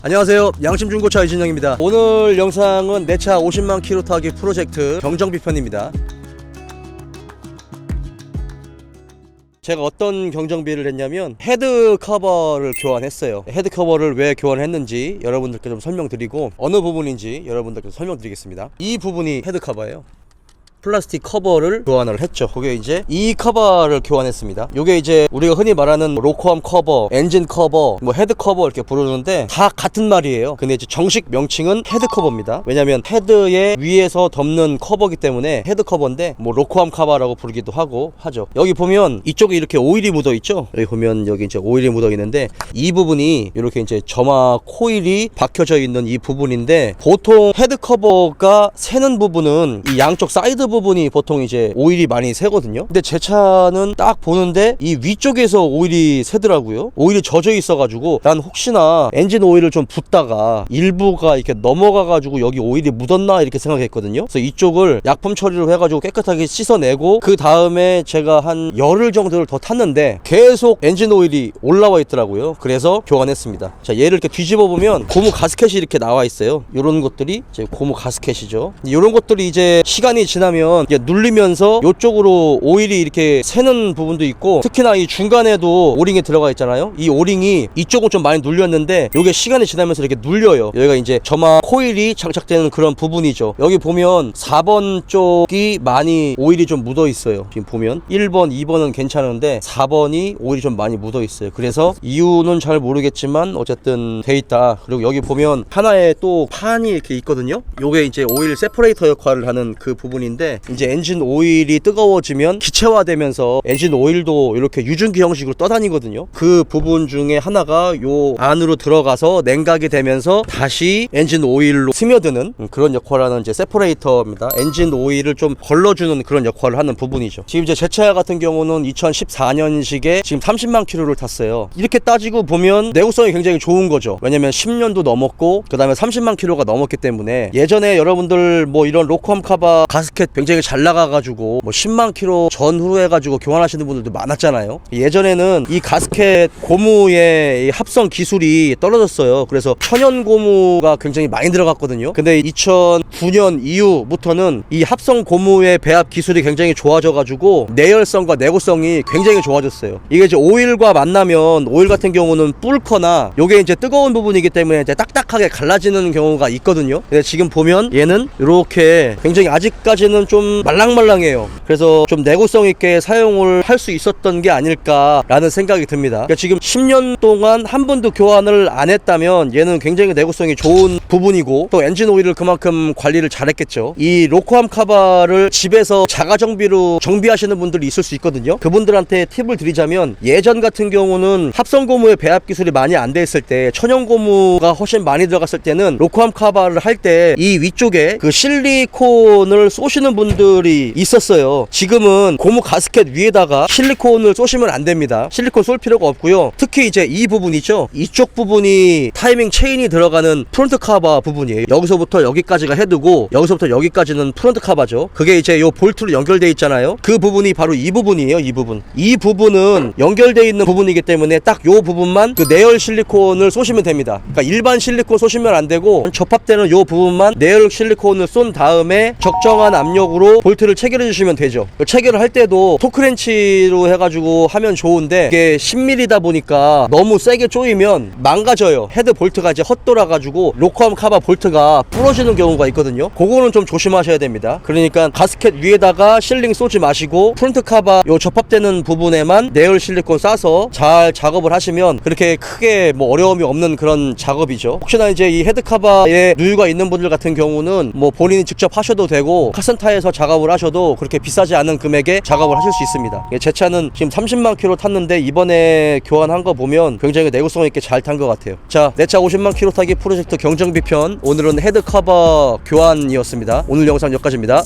안녕하세요, 양심중고차 이진영입니다. 오늘 영상은 내 차 50만 킬로 타기 프로젝트 경정비 편입니다. 제가 어떤 경정비를 했냐면 헤드 커버를 교환했어요. 헤드 커버를 왜 교환했는지 여러분들께 좀 설명드리고 어느 부분인지 여러분들께 설명드리겠습니다. 이 부분이 헤드 커버예요. 플라스틱 커버를 교환을 했죠. 그게 이제 이 커버를 교환했습니다. 요게 이제 우리가 흔히 말하는 로코암 커버, 엔진 커버, 뭐 헤드 커버 이렇게 부르는데 다 같은 말이에요. 근데 이제 정식 명칭은 헤드 커버입니다. 왜냐면 헤드의 위에서 덮는 커버기 때문에 헤드 커버인데 뭐 로코암 커버라고 부르기도 하죠. 여기 보면 이쪽에 이렇게 오일이 묻어 있죠. 여기 보면 여기 이제 오일이 묻어 있는데 이 부분이 이렇게 이제 점화 코일이 박혀져 있는 이 부분인데 보통 헤드 커버가 새는 부분은 이 양쪽 사이드 부분이 보통 이제 오일이 많이 새거든요. 근데 제 차는 딱 보는데 이 위쪽에서 오일이 새더라고요. 오일이 젖어 있어가지고 난 혹시나 엔진 오일을 좀 붓다가 일부가 이렇게 넘어가가지고 여기 오일이 묻었나 이렇게 생각했거든요. 그래서 이쪽을 약품 처리를 해가지고 깨끗하게 씻어내고 그 다음에 제가 한 열흘 정도를 더 탔는데 계속 엔진 오일이 올라와 있더라고요. 그래서 교환했습니다. 자, 얘를 이렇게 뒤집어 보면 고무 가스켓이 이렇게 나와 있어요. 이런 것들이 이제 고무 가스켓이죠. 이런 것들이 이제 시간이 지나면 눌리면서 이쪽으로 오일이 이렇게 새는 부분도 있고, 특히나 이 중간에도 오링이 들어가 있잖아요. 이 오링이 이쪽은 좀 많이 눌렸는데 이게 시간이 지나면서 이렇게 눌려요. 여기가 이제 점화 코일이 장착되는 그런 부분이죠. 여기 보면 4번 쪽이 많이 오일이 좀 묻어 있어요. 지금 보면 1번, 2번은 괜찮은데 4번이 오일이 좀 많이 묻어 있어요. 그래서 이유는 잘 모르겠지만 어쨌든 돼 있다. 그리고 여기 보면 하나의 또 판이 이렇게 있거든요. 요게 이제 오일 세퍼레이터 역할을 하는 그 부분인데, 이제 엔진 오일이 뜨거워지면 기체화되면서 엔진 오일도 이렇게 유증기 형식으로 떠다니거든요. 그 부분 중에 하나가 요 안으로 들어가서 냉각이 되면서 다시 엔진 오일로 스며드는 그런 역할을 하는 이제 세퍼레이터입니다. 엔진 오일을 좀 걸러주는 그런 역할을 하는 부분이죠. 지금 이제 제 차 같은 경우는 2014년식에 지금 30만 킬로를 탔어요. 이렇게 따지고 보면 내구성이 굉장히 좋은 거죠. 왜냐면 10년도 넘었고 그 다음에 30만 킬로가 넘었기 때문에, 예전에 여러분들 뭐 이런 로코암 카바 가스켓 굉장히 잘 나가가지고 뭐 10만 킬로 전후로 해가지고 교환하시는 분들도 많았잖아요. 예전에는 이 가스켓 고무의 이 합성 기술이 떨어졌어요. 그래서 천연 고무가 굉장히 많이 들어갔거든요. 근데 2009년 이후부터는 이 합성 고무의 배합 기술이 굉장히 좋아져가지고 내열성과 내구성이 굉장히 좋아졌어요. 이게 이제 오일과 만나면 오일 같은 경우는 뿔거나 요게 이제 뜨거운 부분이기 때문에 이제 딱딱하게 갈라지는 경우가 있거든요. 근데 지금 보면 얘는 이렇게 굉장히 아직까지는 좀 말랑말랑해요. 그래서 좀 내구성 있게 사용을 할 수 있었던 게 아닐까라는 생각이 듭니다. 그러니까 지금 10년 동안 한 번도 교환을 안 했다면 얘는 굉장히 내구성이 좋은 부분이고, 또 엔진 오일을 그만큼 관리를 잘했겠죠. 이 로코암 카바를 집에서 자가 정비로 정비하시는 분들이 있을 수 있거든요. 그분들한테 팁을 드리자면, 예전 같은 경우는 합성 고무의 배합 기술이 많이 안 돼 있을 때, 천연 고무가 훨씬 많이 들어갔을 때는 로코암 카바를 할 때 이 위쪽에 그 실리콘을 쏘시는 분들이 있었어요. 지금은 고무 가스켓 위에다가 실리콘을 쏘시면 안 됩니다. 실리콘 쏠 필요가 없고요. 특히 이제 이 부분 있죠. 이쪽 부분이 타이밍 체인이 들어가는 프론트 카바 부분이에요. 여기서부터 여기까지가 헤드고 여기서부터 여기까지는 프론트 카바죠. 그게 이제 요 볼트로 연결돼 있잖아요. 그 부분이 바로 이 부분이에요. 이 부분은 연결돼 있는 부분이기 때문에 딱 요 부분만 그 내열 실리콘을 쏘시면 됩니다. 그러니까 일반 실리콘 쏘시면 안 되고 접합되는 요 부분만 내열 실리콘을 쏜 다음에 적정한 압력으로 볼트를 체결해 주시면 되죠. 체결을 할 때도 토크렌치로 해가지고 하면 좋은데, 이게 10mm다 보니까 너무 세게 조이면 망가져요. 헤드 볼트가 이제 헛돌아가지고 로코암 카바 볼트가 부러지는 경우가 있거든요. 그거는 좀 조심하셔야 됩니다. 그러니까 가스켓 위에다가 실링 쏘지 마시고 프론트 카바 요 접합되는 부분에만 내열 실리콘 싸서 잘 작업을 하시면 그렇게 크게 뭐 어려움이 없는 그런 작업이죠. 혹시나 이제 이 헤드 카바에 누유가 있는 분들 같은 경우는 뭐 본인이 직접 하셔도 되고 카센터에서 작업을 하셔도 그렇게 비싸지 않은 금액에 작업을 하실 수 있습니다. 제 차는 지금 30만 킬로 탔는데 이번에 교환한 거 보면 굉장히 내구성 있게 잘 탄 것 같아요. 자, 내 차 50만 킬로 타기 프로젝트 경정비 편, 오늘은 헤드 커버 교환이었습니다. 오늘 영상 여기까지입니다.